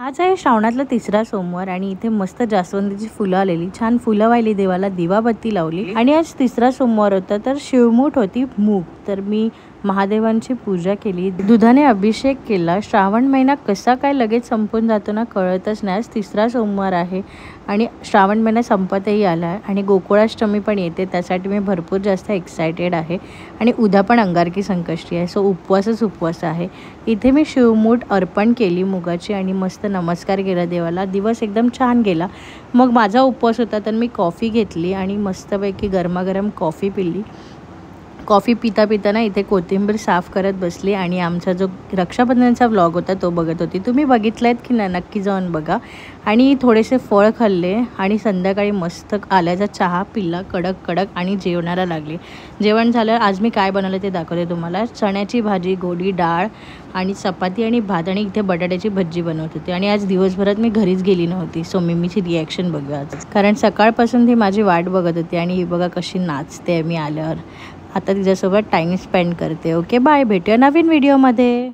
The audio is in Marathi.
आज आहे श्रावणातला तिसरा सोमवार आणि इथे मस्त जास्वंदीची फुलं आलेली, छान फुलं वाहिली, देवाला दिवाबत्ती लावली आणि आज तिसरा सोमवार होता तर शिवमूठ होती मूग, तर मी महादेवांची पूजा केली, दुधाने अभिषेक केला। श्रावण महिना कसा काय लगेच संपून जातो ना कळतच नाही। आज तिसरा सोमवार आहे आणि श्रावण महिना संपतही आला आहे आणि गोकुळाष्टमी पण येते, त्यासाठी मी भरपूर जास्त एक्सायटेड आहे आणि उद्या पण अंगारकी संकष्टी आहे, सो उपवास आहे। इथे मी शिवमूठ अर्पण केली मुगाची आणि मस्त नमस्कार केला देवाला, दिवस एकदम छान गेला। मग माझा उपवास होता तर मी कॉफी घेतली आणि मस्तपैकी गरमागरम कॉफी पिली। कॉफी पिता पिता ना इथे कोथिंबीर साफ करत बसली आणि आमचा जो रक्षाबंधनचा व्लॉग होता तो बघत होती। तुम्ही बघितलात की नाही नक्की जाऊन बघा। आणि थोडेसे फळ खाल्ले आणि संध्याकाळी मस्त आल्याचा चहा पिला कडक कडक आणि जेवणाला लागले। जेवण झालं, आज मी काय बनवलं ते दाखवते तुम्हाला। चण्याची भाजी, गोडी डाळ आणि चपाती आणि भात आणि इथे बटाट्याची भजी बनवत होती आणि आज दिवसभरात मी घरीच गेली नव्हती, सो मिमीची रिॲक्शन बघूया आज, कारण सकाळपासून ती माझी वाट बघत होती आणि ही बघा कशी नाचते मी आल्यावर। आता तिच्यासोबत टाइम स्पेंड करते। ओके बाय, भेटूया नवीन व्हिडिओमध्ये।